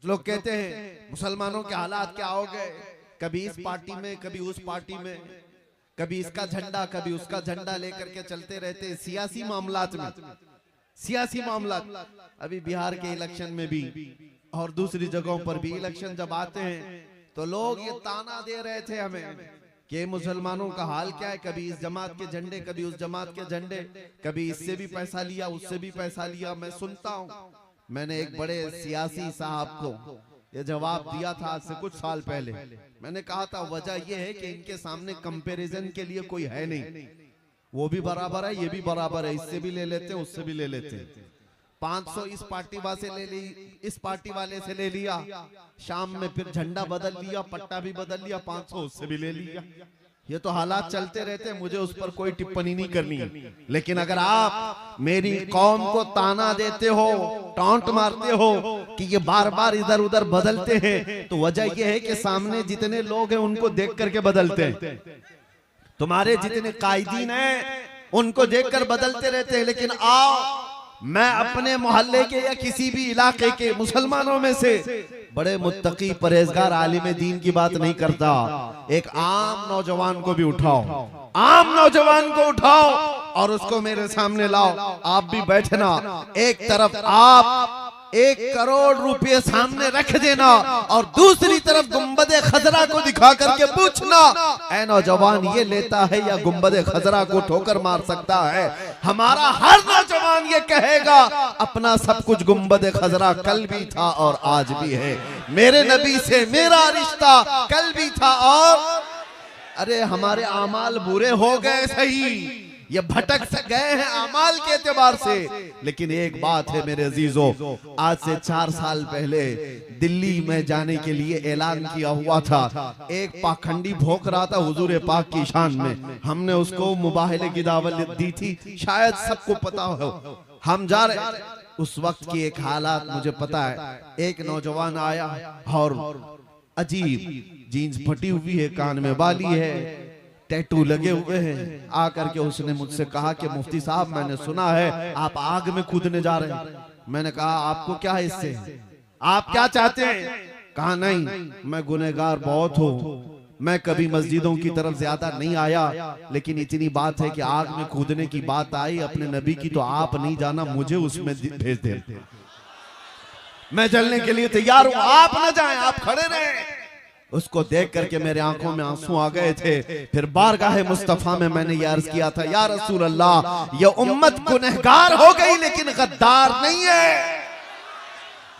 लोग कहते हैं मुसलमानों के हालात क्या हो गए, कभी इस पार्टी में कभी उस पार्टी में, कभी इसका झंडा कभी उसका झंडा लेकर के चलते रहते हैं सियासी मामलात में, सियासी मामलात। अभी बिहार के इलेक्शन में भी और दूसरी जगहों पर भी इलेक्शन जब आते हैं तो लोग ये ताना दे रहे थे हमें कि मुसलमानों का हाल क्या है, कभी इस जमात के झंडे कभी उस जमात के झंडे, कभी इससे भी पैसा लिया उससे भी पैसा लिया। मैं सुनता हूँ, मैंने एक बड़े सियासी साहब को ये जवाब दिया था आज से कुछ साल पहले। मैंने कहा था वजह यह है कि इनके सामने कंपैरिजन के लिए कोई है नहीं, वो भी बराबर है ये भी बराबर है, इससे भी ले लेते हैं उससे भी ले लेते हैं। 500 इस पार्टी वाले से ले ली, इस पार्टी वाले से ले लिया, शाम में फिर झंडा बदल लिया, पट्टा भी बदल लिया, 500 उससे भी ले लिया। ये तो हालात चलते रहते हैं, मुझे उस पर कोई टिप्पणी नहीं करनी है। लेकिन अगर आप मेरी कौम को ताना देते हो, टॉन्ट मारते हो कि ये बार बार इधर उधर बदलते हैं, तो वजह यह है कि सामने जितने लोग हैं उनको देख करके बदलते हैं। तुम्हारे जितने कायदीन हैं उनको देखकर बदलते रहते हैं। लेकिन आओ मैं अपने मोहल्ले के या किसी भी इलाके के मुसलमानों में से बड़े मुत्तकी परहेजगार आलिम दीन की बात नहीं करता। एक आम नौजवान को भी उठाओ, आम नौजवान को उठाओ और उसको मेरे सामने लाओ। आप भी बैठना, एक तरफ आप 1 करोड़ रुपए सामने रख देना और दूसरी तरफ गुंबदे खजरा को दिखा करके पूछना, ऐ नौजवान ये लेता है या गुंबदे खजरा को ठोकर मार सकता है? हमारा हर नौजवान ये कहेगा अपना सब कुछ गुंबदे खजरा कल भी था और आज भी है, मेरे नबी से मेरा रिश्ता कल भी था। और अरे हमारे आमाल बुरे हो गए सही, ये भटक से गए हैं अमाल के एतबार से, लेकिन एक बात है मेरे अजीजों, आज से 4 साल पहले दिल्ली में जाने के लिए ऐलान किया हुआ था। एक पाखंडी भोंक रहा था हुजूर पाक की शान में, हमने उसको मुबाहले की दावत दी थी, शायद सबको पता हो। हम जा रहे, उस वक्त की एक हालात मुझे पता है। एक नौजवान आया और अजीब जीन्स फटी हुई है, कान में बाली है, टैटू लगे हुए हैं। आकर के उसने मुझसे कहा कि मुफ्ती साहब मैंने सुना है आप आग में कूदने जा रहे हैं। मैंने कहा आपको क्या है इससे, आप क्या चाहते हैं? कहा नहीं मैं गुनहगार बहुत हूँ, मैं कभी मस्जिदों की तरफ ज्यादा नहीं आया, लेकिन इतनी बात है कि आग में कूदने की बात आई अपने नबी की, तो आप नहीं जाना मुझे उसमें भेज दे, मैं जलने के लिए तैयार हूँ, आप न जाएं, आप खड़े रहें। उसको देख करके मेरे आंखों में आंसू आ गए थे। फिर बारगाह मुस्तफा में मैंने ये अर्ज किया था, या रसूल अल्लाह ये उम्मत गुनहगार हो गई लेकिन गद्दार नहीं है,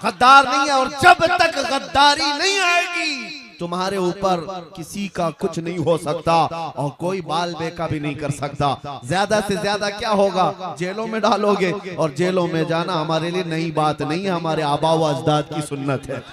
गद्दार नहीं है। और जब तक गद्दारी नहीं आएगी तुम्हारे ऊपर किसी का कुछ नहीं हो सकता और कोई बाल बेका भी नहीं कर सकता। ज्यादा से ज्यादा क्या होगा, जेलों में डालोगे, और जेलों में जाना हमारे लिए नई बात नहीं है, हमारे आबा व अजदाद की सुन्नत है।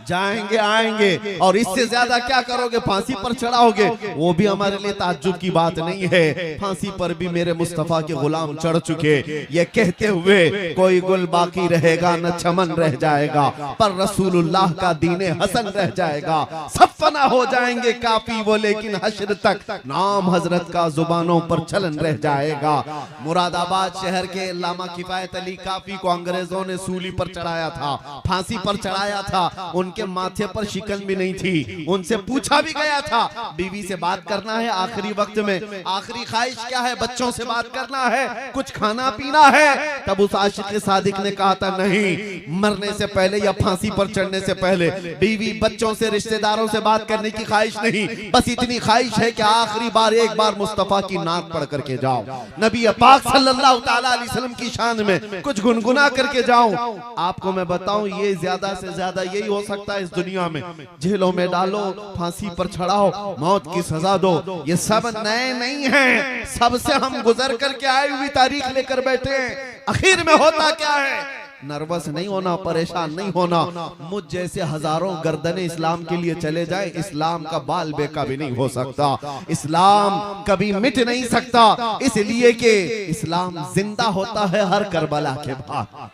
जाएंगे आएंगे, और इससे ज्यादा क्या करोगे, फांसी पर चढ़ाओगे, वो भी हमारे लिए ताज्जुब की बात नहीं है। फांसी पर भी मेरे मुस्तफा के गुलाम चढ़ चुके, ये कहते हुए कोई गुल बाकी रहेगा न चमन रह जाएगा, पर रसूलुल्लाह का दीने हसन रह जाएगा। सब फना हो जाएंगे काफी वो, लेकिन हश्र तक नाम हजरत का जुबानों पर चलन रह जाएगा। मुरादाबाद शहर के अल्लामा किफायत अली काफी को अंग्रेजों ने सूली पर चढ़ाया था, फांसी पर चढ़ाया था। उनके माथे पर शिकन भी नहीं थी। उनसे पूछा भी गया था बीवी से बात करना है आखिरी वक्त में, आखिरी ख्वाहिश क्या है, बच्चों से बात करना है, कुछ खाना पीना है। तब उस आशिक सादिक ने कहा था नहीं, मरने से पहले या फांसी पर चढ़ने से पहले बीवी बच्चों से रिश्तेदारों से बात करने की ख्वाहिश नहीं, बस इतनी ख्वाहिश है कि आखिरी बार एक बार मुस्तफा की नात पढ़ करके जाओ, नबी पाक सल्लल्लाहु तआला अलैहि वसल्लम की शान में कुछ गुनगुना करके जाऊं। आपको मैं बताऊं ये ज्यादा से ज्यादा यही हो सकता है इस दुनिया में। जेलों में डालो, फांसी पर चढ़ाओ, मौत की सजा दो, ये सब नए नहीं हैं, सबसे हम गुजर करके आई हुई तारीख लेकर बैठे हैं। आखिर में होता क्या है, नर्वस नहीं होना, परेशान नहीं होना। मुझ जैसे हजारों गर्दनें इस्लाम के लिए चले जाए, इस्लाम का बाल बेका भी नहीं हो सकता, इस्लाम कभी मिट नहीं सकता, इसलिए कि इस्लाम जिंदा होता है हर करबला के बाद,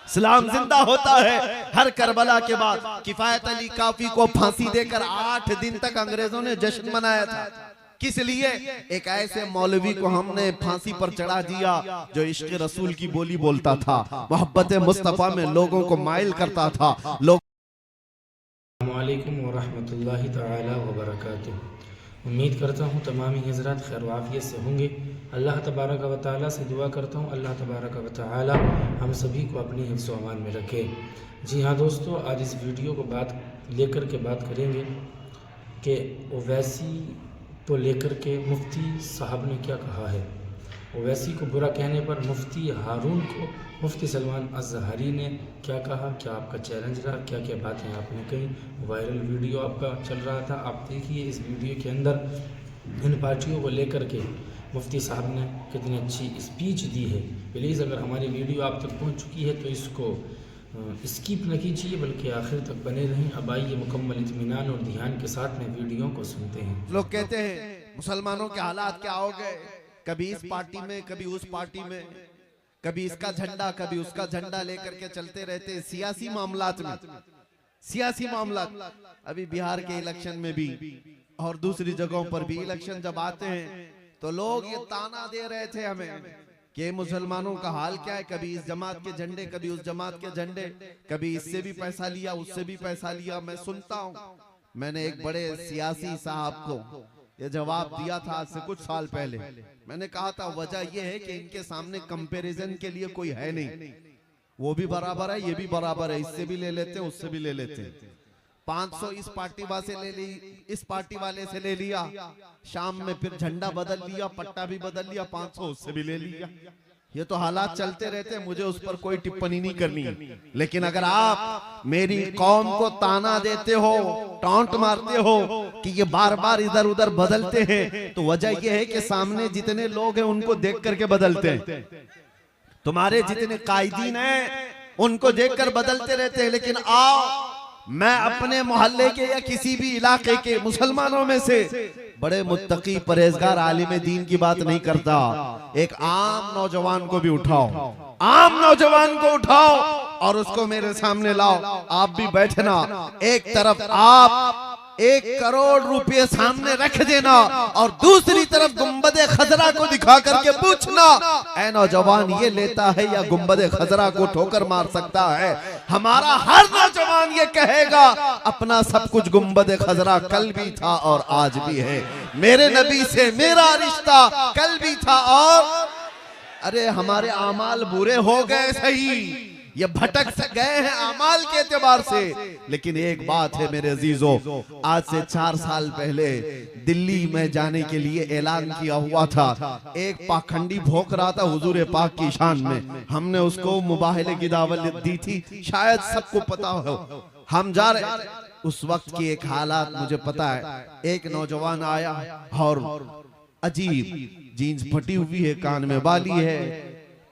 इस्लाम जिंदा होता है हर करबला के बाद। किफायत अली काफी को फांसी देकर 8 दिन तक अंग्रेजों ने जश्न मनाया था। किस लिए? एक ऐसे मौलवी को हमने फांसी पर चढ़ा दिया जो इश्क रसूल की बोली बोलता था, मोहब्बत मुस्तफा में लोगों को माइल करता था। अस्सलामुअलैकुम वरहमतुल्लाहि तआला वबरकातुहू। उम्मीद करता हूँ तमामी हज़रात खैर वाफ़ियत से होंगे। अल्लाह तबारक व तआला से दुआ करता हूँ अल्लाह तबारक व तआला हम सभी को अपनी हिफ्ज़ व अमान में रखे। जी हाँ दोस्तों, आज इस वीडियो को लेकर के बात करेंगे कि ओवैसी को लेकर के मुफ्ती साहब ने क्या कहा है। ओवैसी को बुरा कहने पर मुफ्ती हारून को मुफ्ती सलमान अज़हरी ने क्या कहा, क्या आपका चैलेंज रहा, क्या क्या बातें आपने कही। वायरल वीडियो आपका चल रहा था, आप देखिए इस वीडियो के अंदर इन पार्टियों को लेकर के मुफ्ती साहब ने कितनी अच्छी स्पीच दी है। प्लीज़ अगर हमारी वीडियो आप तक पहुंच चुकी है तो इसको स्किप न कीजिए बल्कि आखिर तक बने रहें। अब आइए मुकम्मल इत्मीनान और ध्यान के साथ में वीडियो को सुनते हैं। लोग कहते हैं मुसलमानों के हालात क्या हो गए, कभी इस पार्टी में कभी उस पार्टी में, कभी इसका झंडा कभी उसका झंडा लेकर के चलते रहते हैं सियासी मामलात में। सियासी मामलात अभी बिहार के इलेक्शन में भी और दूसरी जगहों पर भी इलेक्शन जब आते हैं तो लोग ये ताना दे रहे थे हमें कि मुसलमानों का हाल क्या है, कभी इस जमात के झंडे कभी उस जमात के झंडे, कभी इससे भी पैसा लिया उससे भी पैसा लिया। मैं सुनता हूँ, मैंने एक बड़े सियासी साहब को ये जवाब दिया था आज से कुछ साल पहले। मैंने कहा था वजह यह है कि इनके सामने कंपैरिजन के लिए कोई है नहीं, वो भी बराबर है ये भी बराबर है, इससे भी ले लेते हैं उससे भी ले लेते हैं। 500 इस पार्टी वाले से ले ली, इस पार्टी वाले से ले लिया, शाम में फिर झंडा बदल लिया, पट्टा भी बदल लिया, 500 उससे भी ले लिया। ये तो हालात चलते रहते हैं, मुझे उस पर कोई टिप्पणी नहीं करनी है। लेकिन अगर आप मेरी कौम को ताना देते हो, टॉन्ट मारते हो कि ये बार बार इधर उधर बदलते हैं, तो वजह यह है कि सामने जितने लोग हैं उनको देख करके बदलते हैं। तुम्हारे जितने कायदीन हैं उनको देखकर बदलते रहते हैं। लेकिन आओ मैं अपने मोहल्ले के या किसी भी इलाके के मुसलमानों में से बड़े मुत्तकी परहेजगार आलिम दीन की बात नहीं करता। एक आम नौजवान को भी उठाओ, आम नौजवान को उठाओ और उसको मेरे सामने लाओ। आप भी बैठना, एक तरफ आप 1 करोड़ रुपए सामने रख देना और दूसरी तरफ गुंबदे खजरा को दिखा करके पूछना, ऐ नौजवान ये लेता है या गुंबदे खजरा को ठोकर मार सकता है? हमारा हर नौजवान ये कहेगा अपना सब कुछ गुंबदे खजरा कल भी था और आज भी है। मेरे नबी से मेरा रिश्ता कल भी था और अरे हमारे आमाल बुरे हो गए सही, ये भटक से गए हैं अमाल के एतबार से। लेकिन एक बात है मेरे अजीजों, आज से 4 साल पहले दिल्ली में जाने के लिए ऐलान किया हुआ था। एक पाखंडी भोंक रहा था हुजूर पाक की शान में, हमने उसको मुबाहले की दावत दी थी, शायद सबको पता हो। हम जा रहे उस वक्त की एक हालात मुझे पता है। एक नौजवान आया और अजीब जीन्स फटी हुई है, कान में बाली है,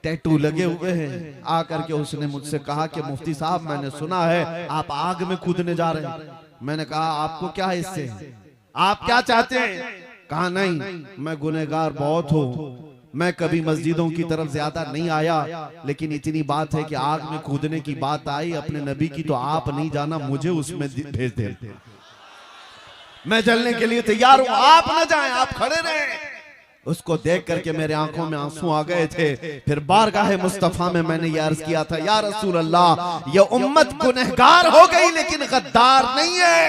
टैटू लगे हुए हैं। आकर के उसने मुझसे कहा कि मुफ्ती साहब मैंने सुना है आप आग में कूदने जा रहे हैं। मैंने कहा आपको क्या है इससे, आप क्या चाहते हैं? कहा नहीं मैं गुनहगार बहुत हूँ, मैं कभी मस्जिदों की तरफ ज्यादा नहीं आया, लेकिन इतनी बात है कि आग में कूदने की बात आई अपने नबी की तो आप नहीं जाना, मुझे उसमें भेज दे, मैं जलने के लिए तैयार हूँ, आप न जाएं, आप खड़े रहें। उसको देख करके मेरे आंखों में आंसू आ गए थे। फिर बारगाह मुस्तफा में मैंने ये अर्ज किया था, या रसूल अल्लाह ये उम्मत गुनहगार हो गई लेकिन गद्दार नहीं है,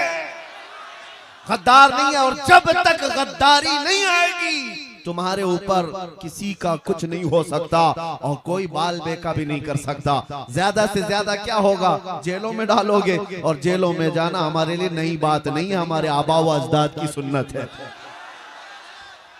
गद्दार नहीं है। और जब तक गद्दारी नहीं आएगी तुम्हारे ऊपर किसी का कुछ नहीं हो सकता और कोई बाल बेका भी नहीं कर सकता। ज्यादा से ज्यादा क्या होगा, जेलों में डालोगे और जेलों में जाना हमारे लिए नई बात नहीं है, हमारे आबा व अजदाद की सुन्नत है।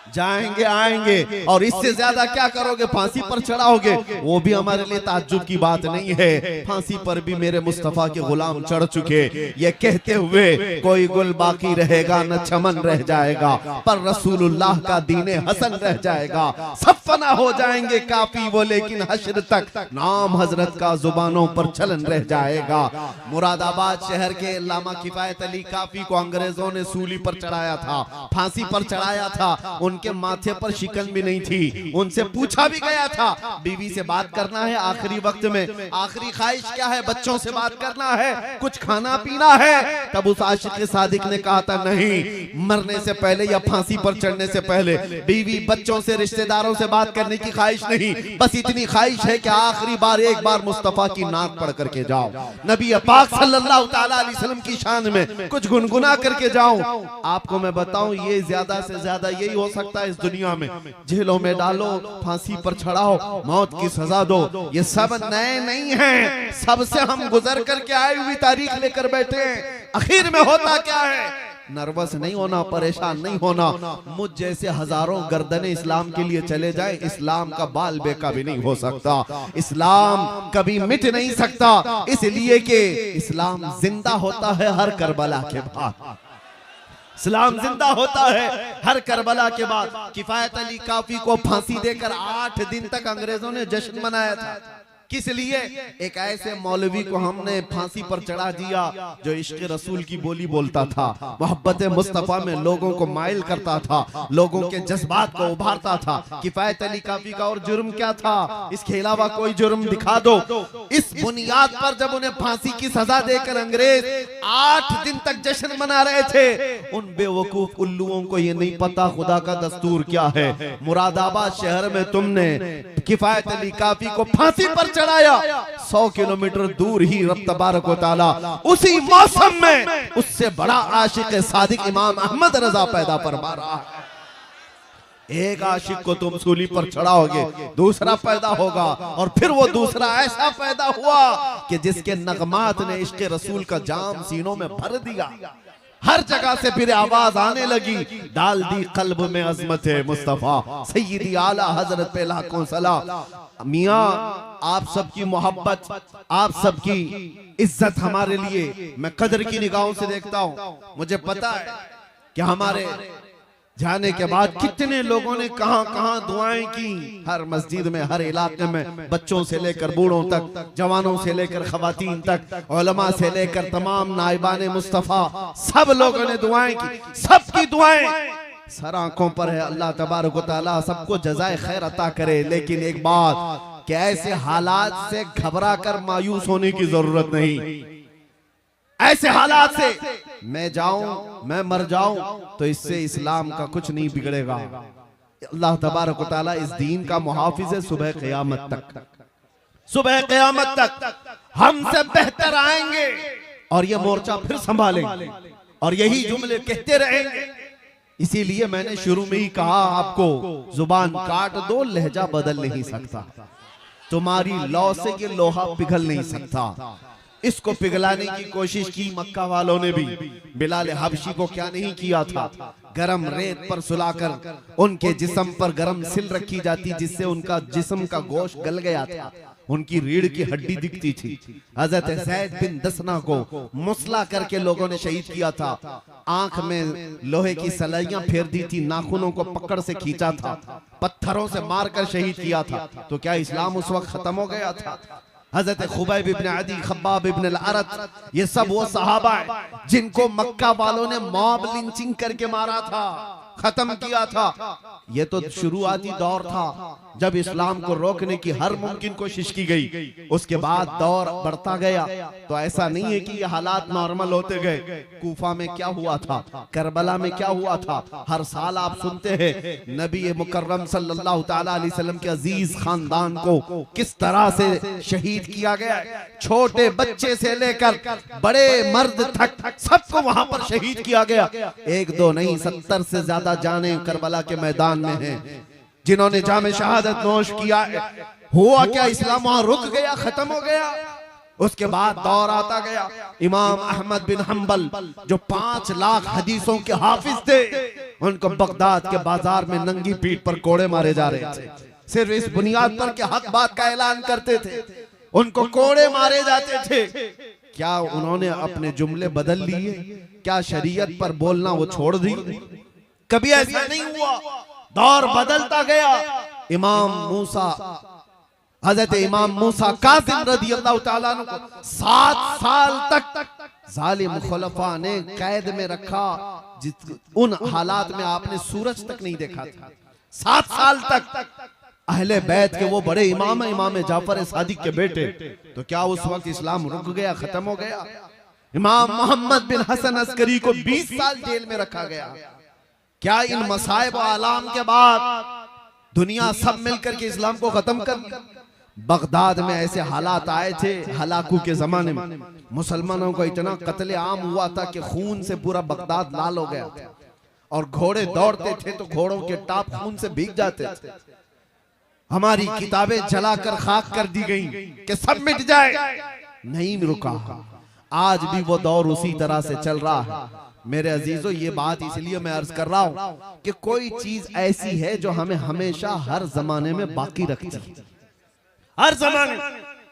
जाएंगे आएंगे और इससे ज्यादा क्या करोगे, फांसी पर चढ़ाओगे, वो भी हमारे लिए ताज्जुब की बात नहीं है। फांसी पर भी मेरे मुस्तफा के गुलाम चढ़ चुके, ये कहते हुए कोई गुल बाकी रहेगा न चमन रह जाएगा, पर रसूलुल्लाह का दीने हसन रह जाएगा। सब फना हो जाएंगे काफी वो लेकिन हश्र तक नाम हजरत का जुबानों पर चलन रह जाएगा। मुरादाबाद शहर के अल्लामा किफायत अली काफी को अंग्रेजों ने सूली पर चढ़ाया था, फांसी पर चढ़ाया था। उन उनके माथे पर शिकन भी नहीं थी। उनसे पूछा भी गया था बीवी से बात करना है आखिरी वक्त में, आखिरी ख्वाहिश क्या है, बच्चों से बात करना है, कुछ खाना पीना है। तब उस आशिक सादिक ने कहा था नहीं, मरने से पहले या फांसी पर चढ़ने से पहले बीवी बच्चों से रिश्तेदारों से बात करने की ख्वाहिश नहीं, बस इतनी ख्वाहिश है कि आखिरी बार एक बार मुस्तफा की नात पढ़ करके जाओ, नबी पाक सल्लल्लाहु ताला अलैहि वसल्लम की शान में कुछ गुनगुना करके जाऊं। आपको मैं बताऊं ये ज्यादा से ज्यादा यही हो सकता है इस दुनिया में, जेलों में डालो, फांसी पर चढ़ाओ, मौत की सजा दो, ये सब नए नहीं हैं, सबसे हम गुजर करके आई हुई तारीख लेकर बैठे हैं। आखिर में होता क्या है, नर्वस नहीं होना, परेशान नहीं होना। मुझ जैसे हजारों गर्दनें इस्लाम के लिए चले जाए, इस्लाम का बाल बेका भी नहीं हो सकता, इस्लाम कभी मिट नहीं सकता, इसलिए कि इस्लाम जिंदा होता है हर करबला के बाद, इस्लाम जिंदा होता है हर करबला के बाद। किफायत अली काफी को फांसी देकर 8 दिन तक अंग्रेजों ने जश्न मनाया था। किस लिए? एक ऐसे मौलवी को हमने फांसी पर चढ़ा दिया जो इश्क रसूल की बोली बोलता था, मोहब्बत मुस्तफा में लोगों को माइल करता था, लोगों के जज्बात को उभारता था। किफायत अली काफी का और जुर्म क्या था? इसके अलावा कोई जुर्म दिखा दो। इस बुनियाद पर जब उन्हें फांसी की सजा देकर अंग्रेज 8 दिन तक जश्न मना रहे थे, उन बेवकूफ उल्लुओं को ये नहीं पता खुदा का दस्तूर क्या है। मुरादाबाद शहर में तुमने किफायत अली काफी को फांसी पर चढ़ाया, 100 किलोमीटर दूर ही रब तबारक व तआला उसी मौसम में उससे बड़ा आशिक सादिक इमाम अहमद रजा पैदा फरमा रहा है। एक आशिक को तुम सूली पर चढ़ाओगे, दूसरा पैदा होगा, और फिर वो दूसरा ऐसा पैदा हुआ कि जिसके नगमात ने इश्क रसूल का जाम सीनों में भर दिया। हर जगह से फिर आवाज आने लगी, डाल दी कल्ब में अजमत है मुस्तफा, सैयदी आला हजरत पे लाखों सलाम। मियाँ आप सबकी मोहब्बत, आप सबकी इज्जत हमारे लिए मैं कदर की निगाहों से देखता हूँ। मुझे पता है कि हमारे जाने के बाद कितने लोगों ने कहां कहां दुआएं की, हर मस्जिद में, हर इलाके में, बच्चों से लेकर बूढ़ों तक, जवानों से लेकर खवातीन तक, उलमा से लेकर तमाम नाइबान मुस्तफा, सब लोगों ने दुआएं की। सबकी दुआएं सर आंखों पर है। अल्लाह तबारक व तआला सबको जज़ाए खैर अता करे। लेकिन एक बात कि ऐसे हालात से घबरा कर मायूस होने की जरूरत नहीं। ऐसे हालात से मैं जाऊं, मैं मर जाऊं तो इससे इस्लाम का कुछ नहीं बिगड़ेगा। अल्लाह तबारक व तआला इस दीन का मुहाफिज है सुबह क़यामत तक। सुबह क़यामत तक हमसे बेहतर आएंगे और ये मोर्चा फिर संभालेंगे और यही जुमले कहते रहेंगे। इसीलिए मैंने शुरू में ही कहा आपको, जुबान काट दो, लहजा बदल नहीं सकता। तुम्हारी लौ से ये लोहा पिघल नहीं सकता। इसको पिघलाने की कोशिश की मक्का वालों ने भी। बिलाल हबशी को क्या नहीं किया था, गरम रेत पर सुलाकर उनके जिस्म पर गरम सिल रखी जाती, जिससे उनका जिस्म का गोश्त गल गया था, उनकी रीढ़ की हड्डी दिखती थी। हजरत ज़ैद बिन दसना को मुसला करके लोगों ने शहीद किया था। आंख में लोहे की सलाइयां फेर दी थी, नाखूनों को पकड़ से खींचा था, पत्थरों से मारकर शहीद किया था। तो क्या इस्लाम उस वक्त खत्म हो गया था? हजरत खुबैब इब्न अदी, खब्बाब इब्न अल-अरत, ये सब वो सहाबा है जिनको मक्का वालों ने मॉब लिंचिंग करके मारा था, खत्म किया था। ये तो शुरुआती दौर था जब इस्लाम को रोकने की हर मुमकिन कोशिश की गई। उसके बाद दौर बढ़ता गया तो ऐसा नहीं है कि ये हालात नॉर्मल होते गए। कूफा में क्या हुआ था, करबला में क्या हुआ था, हर साल आप सुनते हैं नबी मुकर्रम सल्लल्लाहु ताला अलैहि वसल्लम के अजीज खानदान को किस तरह से शहीद किया गया। छोटे बच्चे से लेकर बड़े मर्द तक सबको वहां पर शहीद किया गया। एक दो नहीं, 70 से ज्यादा जाने करबला के मैदान में हैं जिन्होंने जामे शहादत नोश किया। हुआ क्या, इस्लाम वहां रुक गया, खत्म हो गया? उसके बाद दौर आता गया इमाम अहमद बिन हंबल, जो 5 लाख हदीसों के हाफिज थे, उनको बगदाद के बाजार में नंगी पीठ पर कोड़े मारे जा रहे थे। सिर्फ इस बुनियाद पर कि हक बात का ऐलान करते थे, उनको कोड़े मारे जाते थे। क्या उन्होंने अपने जुमले बदल लिए? क्या शरीयत पर बोलना वो छोड़ दी? कभी ऐसा नहीं हुआ। दौर बदलता गया। इमाम मूसा, हजरत इमाम मूसा काज़िम रज़ियल्लाहु ताला अन्हु को 7 साल तक जालिम खुलफा ने कैद में रखा, उन हालात में आपने सूरज तक नहीं देखा था। 7 साल तक अहले बैत के वो बड़े इमाम जाफर सादिक के बेटे, तो क्या उस वक्त इस्लाम रुक गया, खत्म हो गया? इमाम मोहम्मद बिन हसन अस्करी को 20 साल जेल में रखा गया। क्या इन मसाइब और आलाम के बाद दुनिया सब मिलकर के इस्लाम को खत्म कर दिया? बगदाद में ऐसे हालात आए थे हलाकू के जमाने में, मुसलमानों को इतना कत्ले आम हुआ था कि खून से पूरा बगदाद लाल हो गया था, और घोड़े दौड़ते थे तो घोड़ों के टाप खून से भीग जाते थे। हमारी किताबें जलाकर खाक कर दी गई कि सब मिट जाए, नहीं रुका। आज भी वो दौर उसी तरह से चल रहा है। मेरे अजीजों, ये बात इसलिए मैं अर्ज कर रहा हूं कि कोई चीज ऐसी है जो हमें हमेशा हर जमाने में बाकी रखती है। हर जमाने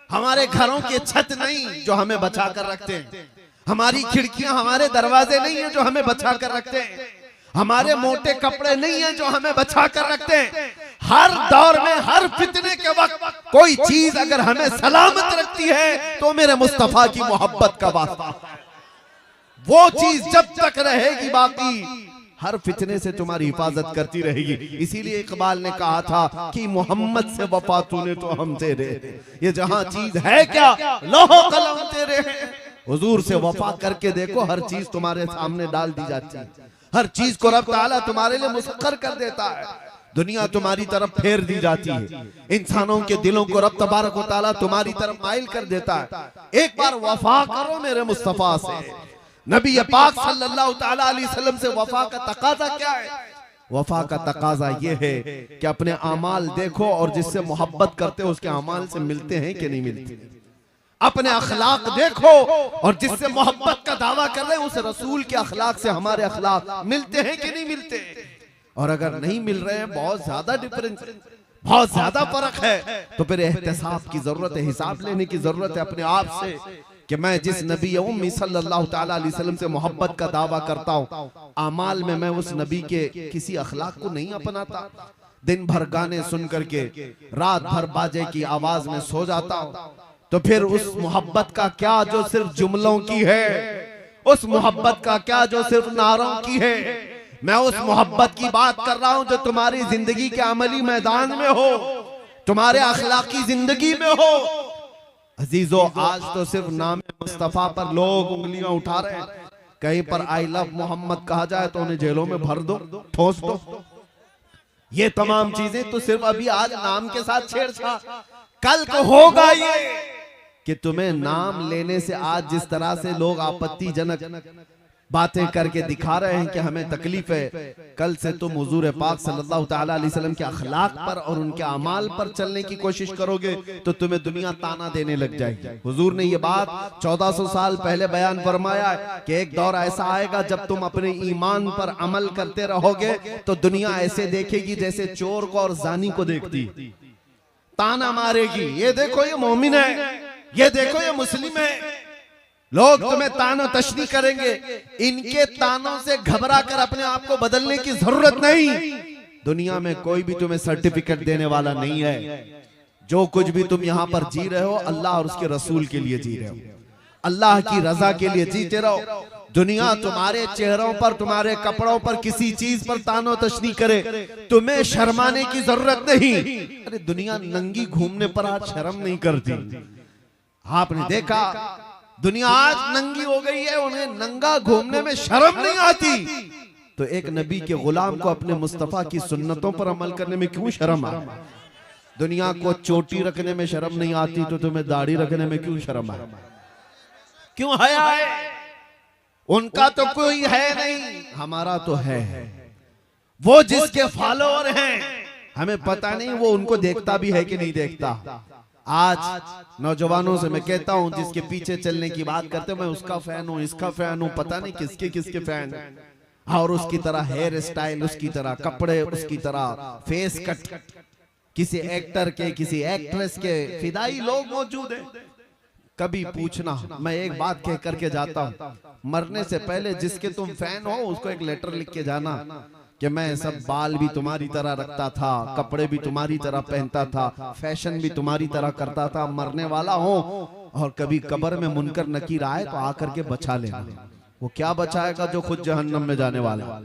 हमारे घरों के छत नहीं जो हमें बचा कर रखते हैं, हमारी खिड़कियां हमारे दरवाजे नहीं है जो हमें बचा कर रखते हैं, हमारे मोटे कपड़े नहीं है जो हमें बचा कर रखते हैं। हर दौर में हर फितने के वक्त कोई चीज अगर हमें सलामत रखती है तो मेरे मुस्तफा की मोहब्बत का वास्ता। वो चीज जब तक रहेगी बाकी, हर फितने से तुम्हारी हिफाजत करती रहेगी। इसीलिए इकबाल ने कहा था कि मोहम्मद से वफा तूने तो हम तेरे, ये जहां चीज है क्या लोहो कलम तेरे हैं। हुजूर से वफा करके देखो, हर चीज तुम्हारे सामने डाल दी जाती है, हर चीज को रब ताला तुम्हारे लिए मुसख्खर कर देता है, दुनिया तुम्हारी तरफ फेर दी जाती है, इंसानों के दिलों को रब तबारक व तआला तुम्हारी तरफ माइल कर देता है। एक बार वफा करो मेरे मुस्तफा से। नबी पाक सल्लल्लाहु ताला अलैहि वसल्लम से वफा का तकाजा क्या है? वफा का तकाजा ये है कि अपने अमाल देखो और जिससे मोहब्बत करते हो उसके अमाल से मिलते हैं कि नहीं मिलते। अपने अखलाक देखो और जिससे मोहब्बत का दावा कर रहे हैं उस रसूल के अखलाक से हमारे अखलाक मिलते हैं कि नहीं मिलते। और अगर नहीं मिल रहे हैं, बहुत ज्यादा डिफरेंस, बहुत ज्यादा फर्क है, तो फिर एहतिसाब की जरूरत है, हिसाब लेने की जरूरत है अपने आप से कि मैं जिस नबी उम्मी सल्लल्लाहु ताला अलैहि वसल्लम से मोहब्बत का दावा करता हूँ, अमाल में मैं उस नबी के किसी अखलाक को नहीं अपनाता। दिन भर गाने सुन करके रात भर बाजे की आवाज में सो जाता हूँ, तो फिर उस मोहब्बत का क्या जो सिर्फ जुमलों की है, उस मोहब्बत का क्या जो सिर्फ नारों की है। मैं उस मोहब्बत की बात कर रहा हूं जो तुम्हारी जिंदगी के अमली मैदान में हो, तुम्हारे अखलाकी जिंदगी में हो। अजीजों, आज तो सिर्फ नाम मुस्तफा पर लोग उंगलियां उठा रहे हैं। कहीं पर आई लव मोहम्मद कहा जाए तो उन्हें जेलों में भर दो, ठोस दो। ये तमाम चीजें तो सिर्फ अभी आज नाम के साथ छेड़छाड़, कल को होगा ये कि तुम्हें नाम लेने से आज जिस तरह से लोग आपत्तिजनक बातें करके दिखा रहे हैं कि हमें तकलीफ है, कल से तुम हुजूर पाक सल्लल्लाहु ताला अलैहि वसल्लम के अखलाक पर और उनके अमाल पर चलने की कोशिश करोगे तो तुम्हें दुनिया ताना देने लग जाएगी। हुजूर ने ये बात 1400 साल पहले बयान फरमाया है कि एक दौर ऐसा आएगा जब तुम अपने ईमान पर अमल करते रहोगे तो दुनिया ऐसे देखेगी जैसे चोर को और जानी को देखती, ताना मारेगी, ये देखो ये मोमिन है, ये देखो ये मुस्लिम है। लोग तुम्हें तानो तशनी करेंगे, इनके तानों से घबरा कर अपने आप को बदलने की जरूरत नहीं। दुनिया में कोई भी तुम्हें सर्टिफिकेट देने वाला नहीं है। जो कुछ भी तुम यहाँ पर जी रहे हो अल्लाह और उसके रसूल के लिए जी रहे हो, अल्लाह की रजा के लिए जीते रहो। दुनिया तुम्हारे चेहरों पर, तुम्हारे कपड़ों पर किसी चीज पर तानो तशनी करे, तुम्हें शर्माने की जरूरत नहीं। अरे दुनिया नंगी घूमने पर आज शर्म नहीं करती। आपने देखा दुनिया आज नंगी हो गई है, उन्हें नंगा घूमने में शर्म नहीं आती, तो एक नबी के गुलाम को अपने मुस्तफा की सुन्नतों पर अमल करने में क्यों शर्म आए? दुनिया को चोटी रखने में शर्म नहीं आती तो तुम्हें दाढ़ी रखने में क्यों शर्म आए? क्यों हया है? उनका तो कोई है नहीं, हमारा तो है। वो जिसके फॉलोअर हैं, हमें पता नहीं वो उनको देखता भी है कि नहीं देखता। आज नौजवानों से मैं कहता हूं जिसके पीछे चलने की बात करते मैं उसका फैन हूं, इसका फैन हूं, पता नहीं किसके किसके फैन, और उसकी तरह हेयर स्टाइल, उसकी तरह कपड़े, उसकी तरह फेस कट, किसी एक्टर के, किसी एक्ट्रेस के फिदाई लोग मौजूद हैं। कभी पूछना, मैं एक बात कह करके जाता हूं, मरने से पहले जिसके तुम फैन हो उसको एक लेटर लिख के जाना कि मैं सब बाल भी तुम्हारी तरह रखता था, कपड़े भी तुम्हारी तरह पहनता था, फैशन भी तुम्हारी तरह करता था, मरने वाला हूं और कभी कब्र में मुनकर नकीर आए तो आकर के बचा लेना। वो क्या बचाएगा जो खुद जहन्नम में जाने वाला है?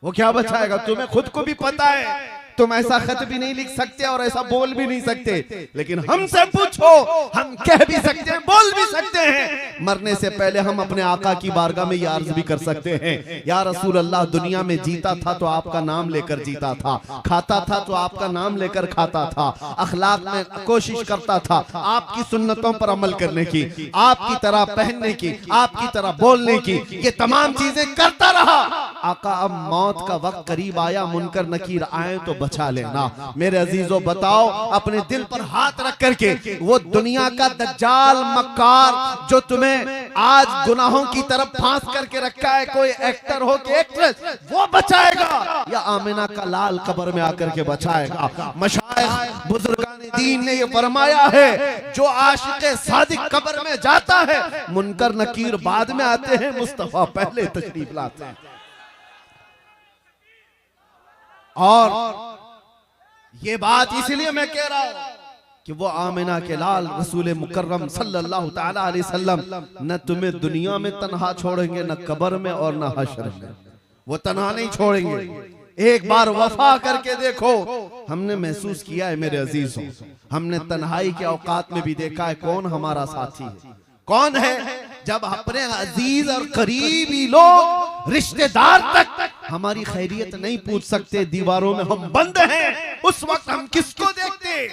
वो क्या बचाएगा? तुम्हें खुद को भी पता है तुम ऐसा खत भी नहीं लिख सकते और ऐसा बोल भी नहीं सकते, लेकिन हमसे पूछो, हम कह भी सकते हैं, बोल भी सकते हैं। मरने से पहले हम अपने आका की बारगाह में ये अर्ज भी कर सकते हैं, या रसूल अल्लाह, दुनिया में जीता था तो आपका नाम लेकर जीता था, खाता था तो आपका नाम लेकर खाता था, अखलाक में कोशिश करता था आपकी सुन्नतों पर अमल करने की, आपकी तरह पहनने की, आपकी तरह बोलने की, ये तमाम चीजें करता रहा। आका अब मौत का वक्त करीब आया, मुनकर नकीर आए तो बचा लेना। मेरे अजीजों बताओ, अपने दिल पर हाथ रख करके, वो दुनिया का दज्जाल मक्कार जो तुम्हें आज गुनाहों की तरफ फांस करके रखा है, कोई एक्टर हो कि एक्ट्रेस, वो बचाएगा या आमिना का लाल कब्र में आकर के बचाएगा? मशाइख बुजुर्गान दीन ने ये फरमाया है, जो आशिक़े सादिक कब्र में जाता है, मुनकर नकीर बाद में आते हैं, मुस्तफा पहले तशरीफ लाते हैं। और ये बात इसलिए मैं कह रहा हूं कि वो आमिना के लाल रसूल मुकर्रम सल्लल्लाहु ताला अलैहि वसल्लम न तुम्हें दुनिया में तन्हा छोड़ेंगे, न कब्र में और न हश्र में। वो तन्हा नहीं छोड़ेंगे। एक बार वफा करके देखो। हमने महसूस किया है मेरे अजीजों, हमने तन्हाई के औकात में भी देखा है कौन हमारा साथी है, कौन है। जब अपने अजीज और करीबी लोग, रिश्तेदार तक हमारी खैरियत नहीं पूछ सकते, दीवारों में हम बंद हैं, उस वक्त हम किसको देखते?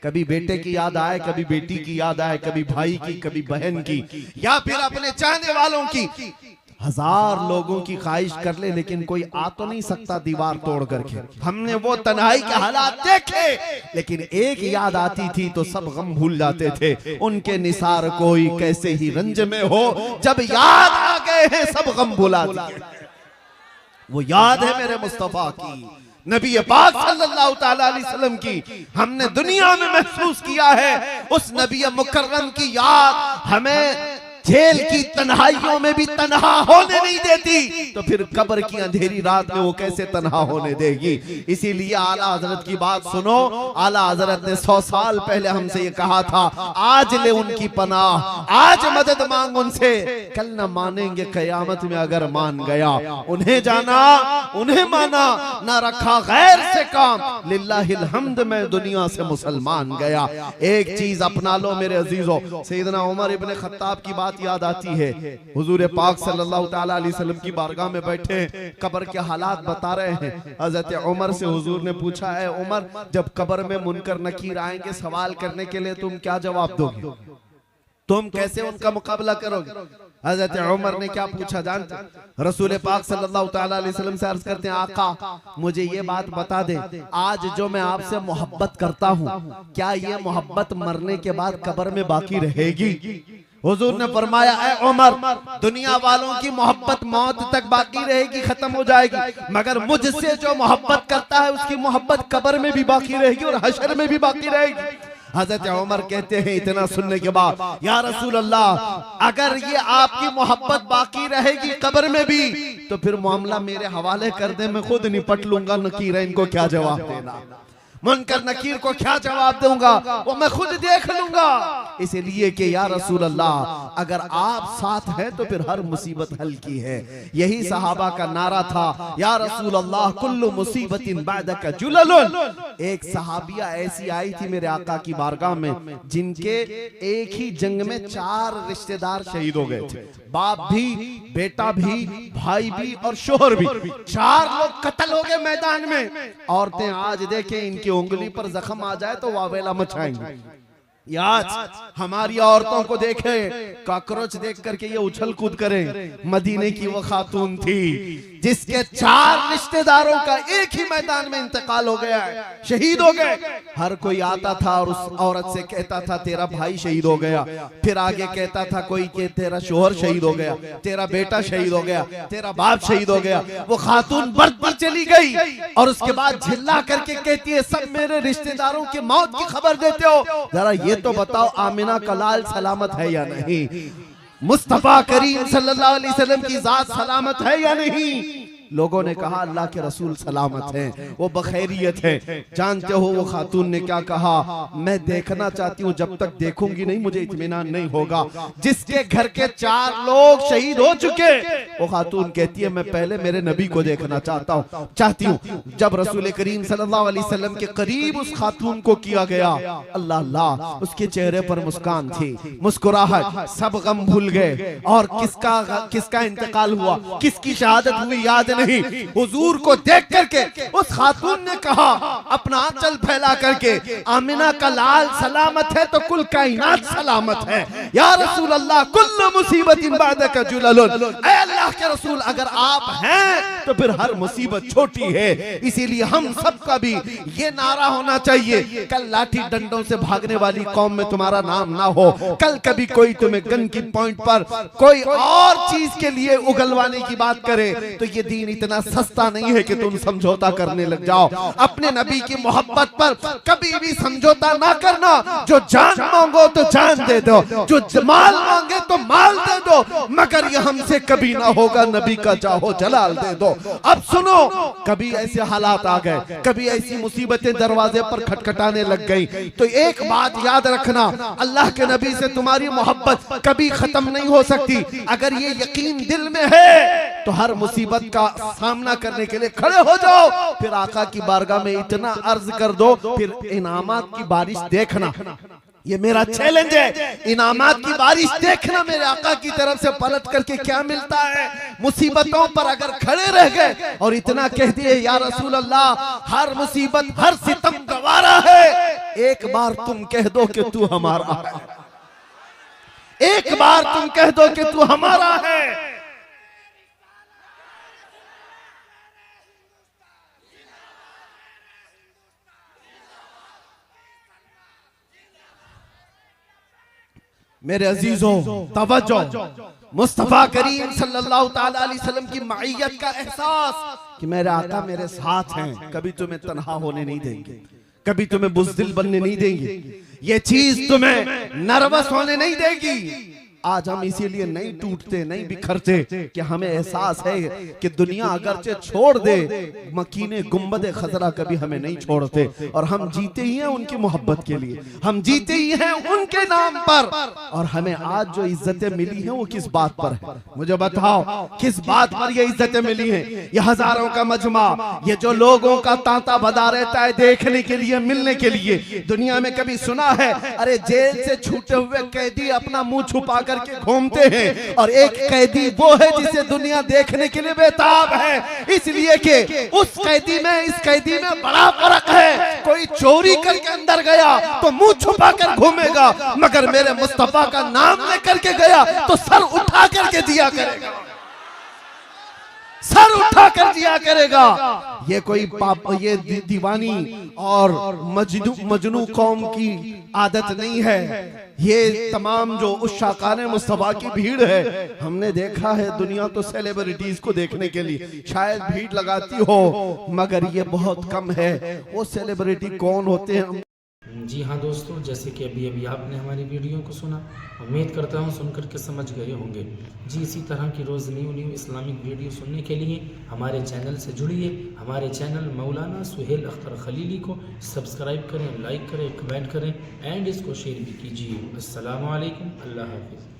कभी बेटे की याद आए, कभी बेटी की याद आए, कभी भाई की, कभी बहन की, या फिर अपने चाहने वालों की। हजार लोगों की ख्वाहिश कर ले, लेकिन कोई आ तो नहीं सकता दीवार तोड़ करके। हमने वो तन्हाई के हालात देखे, लेकिन एक याद आती थी तो सब गम भूल जाते थे। उनके निसार कोई कैसे ही रंज में हो, जब याद आ गए हैं सब गम भुला दिए। वो याद है मेरे मुस्तफा की, नबी पाक सल्लल्लाहु ताला अलैहि वसल्लम की। हमने दुनिया में महसूस किया है उस नबी मुकर्रम की याद हमें जेल की तन्हाइयों में भी तन्हा होने नहीं देती, तो फिर कब्र की अंधेरी रात में वो कैसे तन्हा होने देगी? इसीलिए आला हजरत की बात सुनो। आला हजरत ने 100 साल पहले हमसे ये कहा था, आज ले उनकी पनाह, आज मदद मांग उनसे, कल न मानेंगे कयामत में अगर मान गया। उन्हें जाना, उन्हें माना, ना रखा गैर से काम, लिल्लाहिल हम्द में दुनिया से मुसलमान गया। एक चीज अपना लो मेरे अजीजों, सैयदना उमर इब्ने खत्ताब की बात याद आती है। हुजूर पाक सल्लल्लाहु ताला अलैहि वसल्लम की बारगाह में बैठे, कब्र के हालात बता रहे हैं। हजरत उमर से हुजूर ने पूछा, है उमर, जब कब्र में मुनकर नकीर आएंगे सवाल करने के लिए, तुम क्या जवाब दोगे? तुम कैसे उनका मुकाबला करोगे? हजरत उमर ने क्या पूछा जानते? रसूल पाक सल्लल्लाहु ताला अलैहि वसल्लम से अर्ज करते हैं, आका मुझे ये बात बता दे, आज जो मैं आपसे मोहब्बत करता हूँ, क्या ये मोहब्बत मरने के बाद कब्र में बाकी रहेगी? हुजूर ने फरमाया, ऐ उमर, दुनिया वालों की मोहब्बत मौत तक बाकी रहेगी, खत्म हो जाएगी, मगर मुझसे जो मोहब्बत करता है उसकी मोहब्बत कब्र में भी बाकी रहेगी और हश्र में भी बाकी रहेगी। हजरत उमर कहते हैं इतना सुनने के बाद, या रसूल अल्लाह, अगर ये आपकी मोहब्बत बाकी रहेगी कब्र में भी, तो फिर मामला मेरे हवाले कर दे, मैं खुद निपट लूंगा। नकीर इनको क्या जवाब देना, मुनकर नकीर को क्या जवाब दूंगा, वो मैं खुद देख लूंगा। इसलिए कि या रसूल अल्लाह, अगर आप साथ हैं तो फिर हर मुसीबत हल की है। यही सहाबा का नारा था, या रसूल अल्लाह, कुल्लु मुसीबतिन बादका जुललुन। एक सहाबिया ऐसी आई थी मेरे आका की बारगाह में, जिनके एक ही जंग में 4 रिश्तेदार शहीद हो गए थे। बाप भी, बेटा भी, भाई भी और शोहर भी, 4 लोग कत्ल हो गए मैदान में। औरतें आज देखें, इनकी उंगली पर जख्म आ जाए तो वावेला मचाएंगे। आज हमारी औरतों को देखे, कॉकरोच देख करके ये उछल कूद करें। मदीने की वो खातून थी जिसके 4 रिश्तेदारों का एक ही मैदान में इंतकाल हो गया है, शहीद हो गए। हर कोई आता था और उस औरत से कहता था, तेरा भाई शहीद हो गया। फिर आगे कहता था कोई कि तेरा शोहर शहीद हो गया, तेरा बेटा शहीद हो गया, तेरा बाप शहीद हो गया। वो खातून बढ़ती चली गई और उसके बाद झिल्ला करके कहती है, सब मेरे रिश्तेदारों की मौत की खबर देते हो, जरा ये तो बताओ आमिना का लाल सलामत है या नहीं? मुस्तफा करीम सल्लल्लाहु अलैहि वसल्लम की जात सलामत है या नहीं? लोगों ने कहा अल्लाह के रसूल सलामत हैं, वो बखैरियत है। जानते हो वो खातून ने क्या कहा? मैं देखना चाहती हूँ, जब तक देखूंगी नहीं मुझे इत्मीनान नहीं होगा। जिसके घर के 4 लोग शहीद हो चुके, वो खातून कहती है मैं पहले मेरे नबी को देखना चाहती हूँ। जब रसूल करीम सल्लल्लाहु अलैहि वसल्लम के करीब उस खातून को किया गया, अल्लाह अल्लाह, उसके चेहरे पर मुस्कान थी, मुस्कुराहट, सब गम भूल गए। और किसका इंतकाल हुआ, किसकी शहादत हुई याद नहीं। हुजूर को देख करके उस खातून ने कहा अपना आंचल फैला करके, आमिना का लाल सलामत है तो कुल कायनात सलामत है। या रसूल अल्लाह, कुल्लु मुसीबतिन बादका जुललुन, ऐ अल्लाह के रसूल अगर आप हैं तो फिर हर मुसीबत छोटी है। इसीलिए हम सबका भी ये नारा होना चाहिए, कल लाठी डंडों से भागने वाली कौम में तुम्हारा नाम ना हो। कल कभी कोई तुम्हें गन की पॉइंट पर कोई और चीज के लिए उगलवाने की बात करे तो ये दीन इतना सस्ता नहीं है कि तुम समझौता करने लग जाओ। अपने नबी की मोहब्बत पर कभी भी समझौता ना करना। जो जान मांगो तो जान दे दो, जो माल मांगे तो माल दे दो, मगर ये हमसे कभी ना होगा, नबी का चाहो जलाल दे दो। अब सुनो, कभी ऐसे हालात आ गए, कभी ऐसी मुसीबतें दरवाजे पर खटखटाने लग गई, तो एक बात याद रखना, अल्लाह के नबी से तुम्हारी मोहब्बत कभी खत्म नहीं हो सकती। अगर ये यकीन दिल में है तो हर मुसीबत का सामना करने के लिए खड़े हो जाओ। फिर आका की बारगाह में इतना अर्ज कर दो, फिर इनामात की बारिश देखना। ये मेरा चैलेंज है, इनामात की बारिश देखना मेरे आका की तरफ से पलट करके क्या मिलता है। मुसीबतों पर अगर खड़े रह गए और इतना कह दिए या रसूल अल्लाह, हर मुसीबत हर सितम गवारा है, एक बार तुम कह दो कि तू हमारा है, एक बार तुम कह दो कि तू हमारा है। मेरे अजीजों तवज्जो, मुस्तफा करीम सल्लल्लाहु ताला अलैहि वसल्लम की माइयत का एहसास कि मेरे आका मेरे साथ हैं, कभी तुम्हें तन्हा होने नहीं देंगे, कभी तुम्हें बुज़दिल बनने नहीं देंगे, ये चीज तुम्हें नर्वस होने नहीं देगी। आज हम इसीलिए नहीं टूटते, नहीं बिखरते कि हमें एहसास है कि दुनिया अगरचे छोड़ दे, मकीने गुंबदे खजरा कभी हमें नहीं छोड़ते। और हम जीते ही हैं उनकी मोहब्बत के लिए, हम जीते ही हैं उनके नाम पर। और हमें आज जो इज्जतें मिली हैं वो किस बात पर है? मुझे बताओ किस बात पर ये इज्जतें मिली हैं? ये हजारों का मजमा, ये जो लोगों का तांता बधा रहता है देखने के लिए, मिलने के लिए। दुनिया में कभी सुना है अरे जेल से छूटे हुए कैदी अपना मुंह छुपा करके घूमते हैं, और एक कैदी वो है जिसे दुनिया देखने के लिए बेताब है, इसलिए कि उस कैदी में इस कैदी में बड़ा फर्क है। कोई चोरी करके अंदर गया तो मुंह छुपा कर घूमेगा, मगर मेरे मुस्तफा का नाम लेकर के गया तो सर उठा करके दिया करेगा, सर उठा कर दिया करेगा। ये कोई पाप, ये दीवानी और मजनू कौम की आदत नहीं है। ये तमाम जो उस शाकाने मुस्तफा की भीड़ है, हमने देखा है दुनिया तो सेलिब्रिटीज को देखने के लिए शायद भीड़ लगाती हो, मगर ये बहुत कम है। वो सेलिब्रिटी कौन होते हैं? जी हाँ दोस्तों, जैसे कि अभी आपने हमारी वीडियो को सुना, उम्मीद करता हूँ सुनकर के समझ गए होंगे। जी इसी तरह की रोज़ न्यू इस्लामिक वीडियो सुनने के लिए हमारे चैनल से जुड़िए। हमारे चैनल मौलाना सुहेल अख्तर खलीली को सब्सक्राइब करें, लाइक करें, कमेंट करें एंड इसको शेयर भी कीजिए। अस्सलामु अलैकुम, अल्लाह हाफिज़।